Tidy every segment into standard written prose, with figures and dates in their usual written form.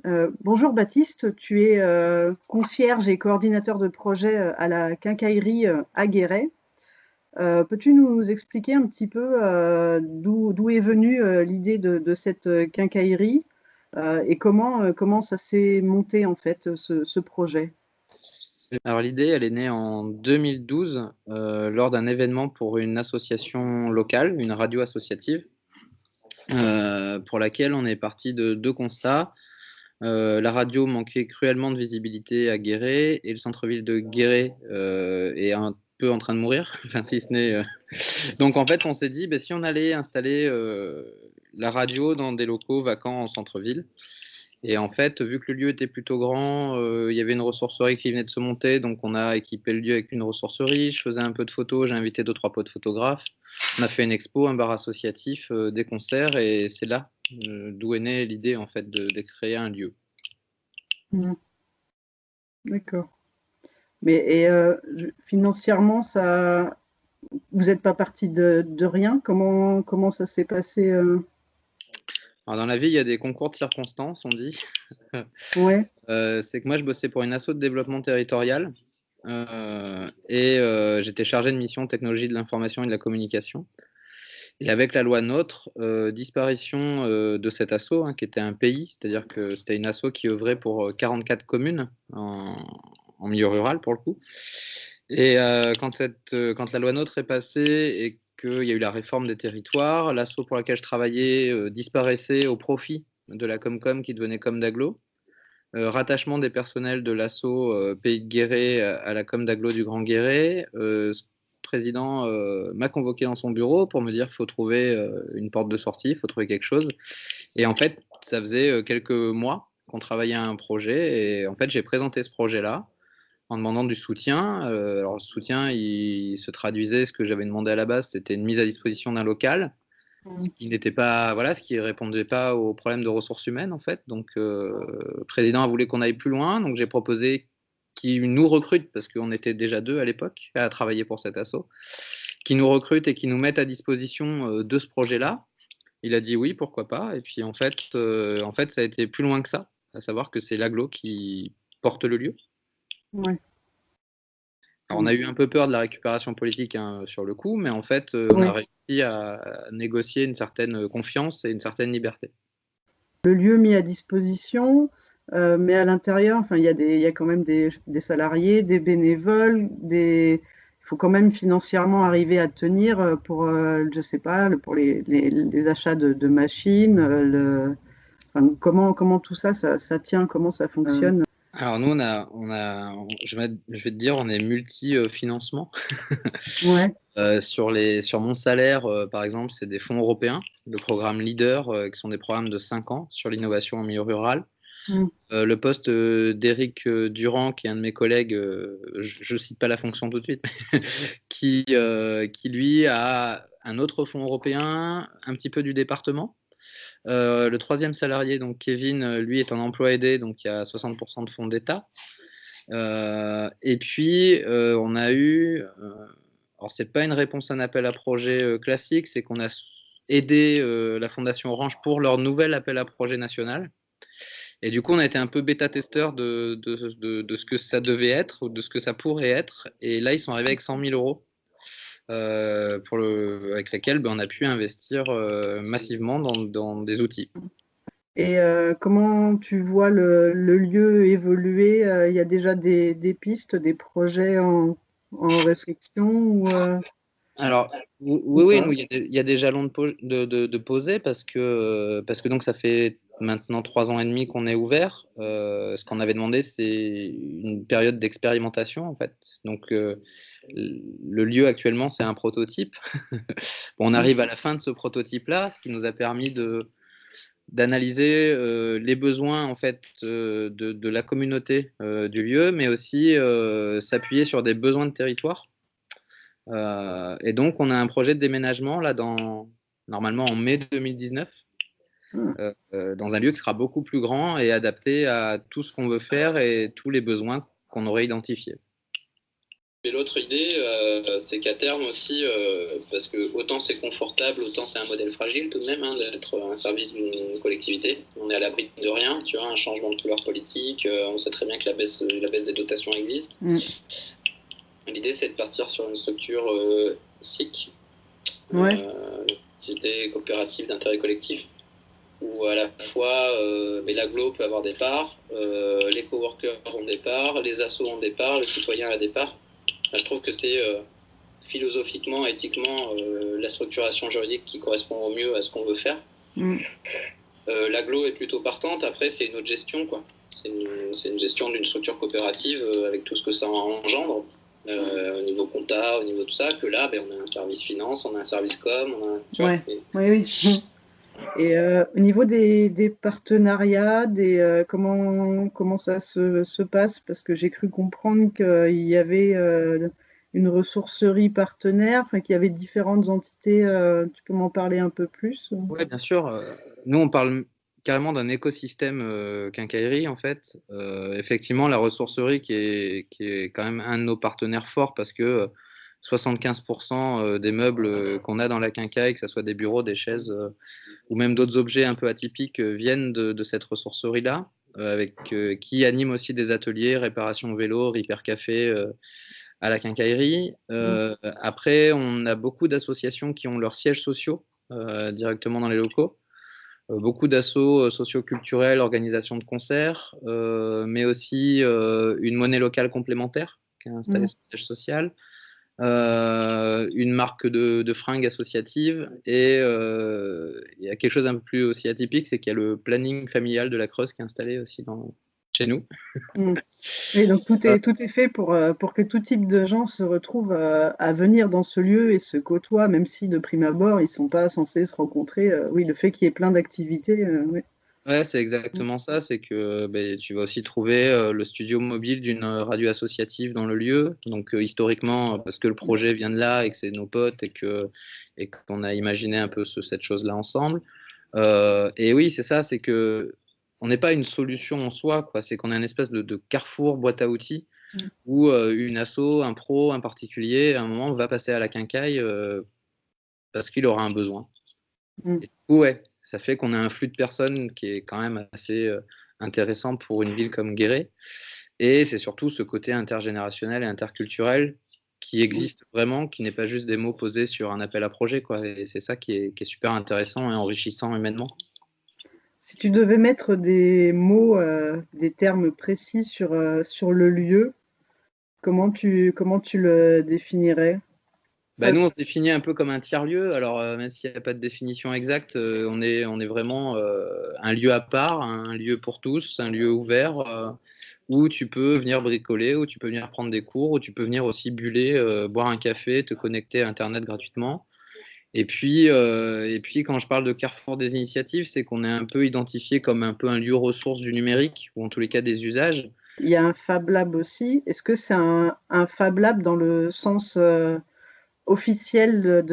Bonjour Baptiste, tu es concierge et coordinateur de projet à la quincaillerie à Guéret. Peux-tu nous expliquer un petit peu d'où est venue l'idée de cette quincaillerie et comment ça s'est monté en fait ce projet? Alors l'idée, elle est née en 2012 lors d'un événement pour une association locale, une radio associative, pour laquelle on est parti de deux constats. La radio manquait cruellement de visibilité à Guéret et le centre-ville de Guéret est un peu en train de mourir. Enfin, si ce n'est. Donc en fait, on s'est dit, si on allait installer la radio dans des locaux vacants en centre-ville. Et en fait, vu que le lieu était plutôt grand, il y avait une ressourcerie qui venait de se monter, donc on a équipé le lieu avec une ressourcerie. Je faisais un peu de photos, j'ai invité 2-3 potes photographes. On a fait une expo, un bar associatif, des concerts, et c'est là d'où est née l'idée en fait de créer un lieu. Mhm. D'accord. Mais financièrement, vous n'êtes pas parti de rien? Comment ça s'est passé? Alors dans la vie, il y a des concours de circonstances, on dit. Ouais. C'est que moi, je bossais pour une asso de développement territorial et j'étais chargé de mission technologie de l'information et de la communication. Et avec la loi NOTRe, disparition de cet asso, hein, qui était un pays, c'est-à-dire que c'était une asso qui œuvrait pour 44 communes en milieu rural pour le coup. Et quand la loi NOTRe est passée et qu'il y a eu la réforme des territoires, l'asso pour laquelle je travaillais disparaissait au profit de la Comcom qui devenait Comdaglo. Rattachement des personnels de l'assaut Pays de Guéret à la com d'Aglo du Grand Guéret. Le président m'a convoqué dans son bureau pour me dire qu'il faut trouver une porte de sortie, il faut trouver quelque chose. Et en fait, ça faisait quelques mois qu'on travaillait à un projet. Et en fait, j'ai présenté ce projet-là en demandant du soutien. Alors, le soutien, il se traduisait, ce que j'avais demandé à la base, c'était une mise à disposition d'un local, ce qui n'était pas, voilà, ce qui répondait pas aux problèmes de ressources humaines en fait. Donc, le président a voulu qu'on aille plus loin, donc j'ai proposé qu'il nous recrute parce qu'on était déjà deux à l'époque à travailler pour cet assaut, qui nous recrute et qui nous mette à disposition de ce projet-là. Il a dit oui, pourquoi pas. Et puis en fait, ça a été plus loin que ça, à savoir que c'est l'aglo qui porte le lieu. Ouais. Alors, on a eu un peu peur de la récupération politique hein, sur le coup, mais en fait, on a Ouais. réussi à négocier une certaine confiance et une certaine liberté. Le lieu mis à disposition, mais à l'intérieur, enfin, il y a quand même des salariés, des bénévoles, il faut quand même financièrement arriver à tenir pour, je sais pas, pour les achats de machines, enfin, comment tout ça, ça tient, comment ça fonctionne? Alors nous, je vais te dire, on est multi-financement. Ouais. Sur mon salaire, par exemple, c'est des fonds européens, le programme LEADER, qui sont des programmes de 5 ans sur l'innovation en milieu rural. Mm. Le poste d'Éric Durand, qui est un de mes collègues, je ne cite pas la fonction tout de suite, qui lui a un autre fonds européen, un petit peu du département. Le troisième salarié, donc Kevin, lui est en emploi aidé, donc il y a 60% de fonds d'État. Et puis, on a eu, alors c'est pas une réponse à un appel à projet classique, c'est qu'on a aidé la Fondation Orange pour leur nouvel appel à projet national. Et du coup, on a été un peu bêta-testeur de ce que ça devait être ou de ce que ça pourrait être. Et là, ils sont arrivés avec 100 000 euros avec lesquels on a pu investir massivement dans des outils. Et comment tu vois le lieu évoluer? Il y a déjà des pistes, des projets en réflexion Alors, ou oui, oui, pas? nous, il y a des jalons de poser parce que donc ça fait maintenant 3 ans et demi qu'on est ouvert. Ce qu'on avait demandé, c'est une période d'expérimentation, en fait. Donc, le lieu actuellement, c'est un prototype. Bon, on arrive à la fin de ce prototype-là, ce qui nous a permis d'analyser les besoins en fait de la communauté du lieu, mais aussi s'appuyer sur des besoins de territoire. Et donc, on a un projet de déménagement là normalement en mai 2019, Ah, dans un lieu qui sera beaucoup plus grand et adapté à tout ce qu'on veut faire et tous les besoins qu'on aurait identifiés. l'autre idée, c'est qu'à terme aussi, parce que autant c'est confortable, autant c'est un modèle fragile tout de même, hein, d'être un service d'une collectivité. On est à l'abri de rien, tu vois, un changement de couleur politique, on sait très bien que la baisse des dotations existe. L'idée, c'est de partir sur une structure SIC, société coopérative d'intérêt collectif, où à la fois mais l'agglo peut avoir des parts, les coworkers ont des parts, les assos ont des parts, le citoyen a des parts. Je trouve que c'est philosophiquement, éthiquement, la structuration juridique qui correspond au mieux à ce qu'on veut faire. L'agglo est plutôt partante, après c'est une autre gestion, quoi. C'est une gestion d'une structure coopérative avec tout ce que ça engendre, au niveau compta, au niveau de tout ça, que là, on a un service finance, on a un service com, on a, tu vois, oui. Et au niveau des partenariats, comment ça se passe? Parce que j'ai cru comprendre qu'il y avait une ressourcerie partenaire, enfin qu'il y avait différentes entités. Tu peux m'en parler un peu plus? Oui, bien sûr. Nous, on parle carrément d'un écosystème quincaillerie, en fait. Effectivement, la ressourcerie qui est quand même un de nos partenaires forts parce que 75% des meubles qu'on a dans la quincaille, que ce soit des bureaux, des chaises ou même d'autres objets un peu atypiques, viennent de cette ressourcerie-là, qui anime aussi des ateliers, réparation vélo, repair café à la quincaillerie. Après, on a beaucoup d'associations qui ont leurs sièges sociaux directement dans les locaux. Beaucoup d'assauts socioculturels, organisations de concerts, mais aussi une monnaie locale complémentaire qui est installée sur le siège social. Une marque de fringues associative et il y a quelque chose un peu plus aussi atypique, c'est qu'il y a le planning familial de la Creuse qui est installé aussi chez nous. Oui, donc tout est fait pour que tout type de gens se retrouvent à venir dans ce lieu et se côtoient, même si de prime abord, ils ne sont pas censés se rencontrer. Oui, le fait qu'il y ait plein d'activités, oui. Ouais, c'est exactement ça. C'est que tu vas aussi trouver le studio mobile d'une radio associative dans le lieu. Donc, historiquement, parce que le projet vient de là et que c'est nos potes et qu'on a imaginé un peu cette chose-là ensemble. Et oui, c'est ça, c'est que on n'est pas une solution en soi, quoi. C'est qu'on est une espèce de carrefour boîte à outils où une asso, un pro, un particulier, à un moment, va passer à la quincaille parce qu'il aura un besoin. Et du coup, ouais, ça fait qu'on a un flux de personnes qui est quand même assez intéressant pour une ville comme Guéret. Et c'est surtout ce côté intergénérationnel et interculturel qui existe vraiment, qui n'est pas juste des mots posés sur un appel à projet, quoi. Et c'est ça qui est super intéressant et enrichissant humainement. Si tu devais mettre des mots, des termes précis sur le lieu, comment tu le définirais? Nous, on se définit un peu comme un tiers-lieu. Alors, même s'il n'y a pas de définition exacte, on est vraiment un lieu à part, un lieu pour tous, un lieu ouvert où tu peux venir bricoler, où tu peux venir prendre des cours, où tu peux venir aussi buller, boire un café, te connecter à Internet gratuitement. Et puis, quand je parle de carrefour des initiatives, c'est qu'on est un peu identifié comme un peu un lieu ressource du numérique, ou en tous les cas des usages. Il y a un Fab Lab aussi. Est-ce que c'est un Fab Lab dans le sens officiel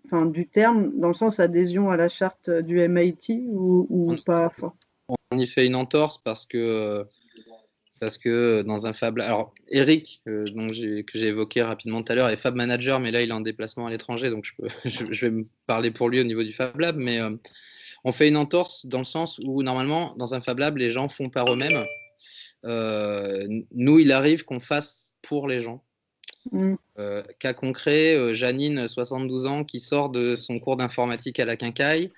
enfin, du terme, dans le sens adhésion à la charte du MIT ou pas? On y fait une entorse parce que dans un Fab Lab, alors Eric, que j'ai évoqué rapidement tout à l'heure, est Fab Manager, mais là il est en déplacement à l'étranger, donc je vais me parler pour lui au niveau du Fab Lab, mais on fait une entorse dans le sens où normalement dans un Fab Lab les gens font par eux-mêmes. Nous, il arrive qu'on fasse pour les gens. Cas concret, Janine, 72 ans, qui sort de son cours d'informatique à la Quincaille,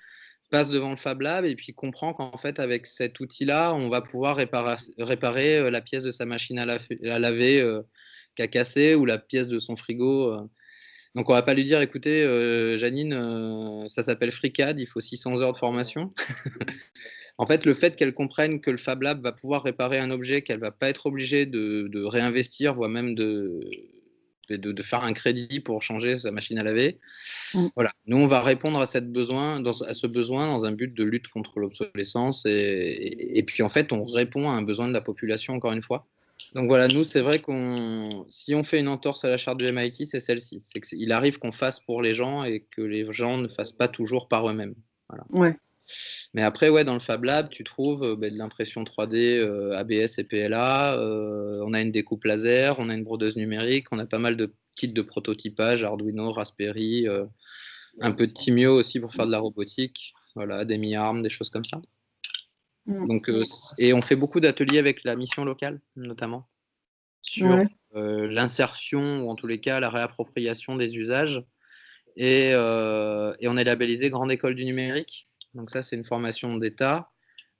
passe devant le Fab Lab et puis comprend qu'en fait, avec cet outil-là, on va pouvoir réparer la pièce de sa machine à laver qui a cassé ou la pièce de son frigo. Donc, on va pas lui dire, écoutez, Janine, ça s'appelle FreeCAD, il faut 600 heures de formation. En fait, le fait qu'elle comprenne que le Fab Lab va pouvoir réparer un objet, qu'elle va pas être obligée de réinvestir, voire même de faire un crédit pour changer sa machine à laver. Voilà. Nous, on va répondre à ce besoin dans un but de lutte contre l'obsolescence. Et puis, en fait, on répond à un besoin de la population, encore une fois. Donc voilà, nous, c'est vrai si on fait une entorse à la charte du MIT, c'est celle-ci. C'est qu'il arrive qu'on fasse pour les gens et que les gens ne fassent pas toujours par eux-mêmes. Voilà. Ouais. Mais après, ouais, dans le Fab Lab, tu trouves de l'impression 3D, ABS et PLA. On a une découpe laser, on a une brodeuse numérique, on a pas mal de kits de prototypage, Arduino, Raspberry, un peu de Timio aussi pour faire de la robotique, voilà, des mi-armes, des choses comme ça. Donc, et on fait beaucoup d'ateliers avec la mission locale, notamment, sur l'insertion, ou en tous les cas la réappropriation des usages. Et on est labellisé Grande École du Numérique. Donc ça, c'est une formation d'État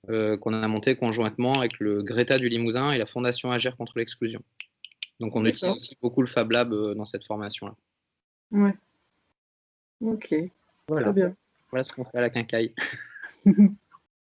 qu'on a montée conjointement avec le Greta du Limousin et la Fondation Agir contre l'exclusion. Donc on utilise aussi beaucoup le Fab Lab dans cette formation-là. Ouais. Ok, voilà. très bien. Voilà ce qu'on fait à la Quincaille.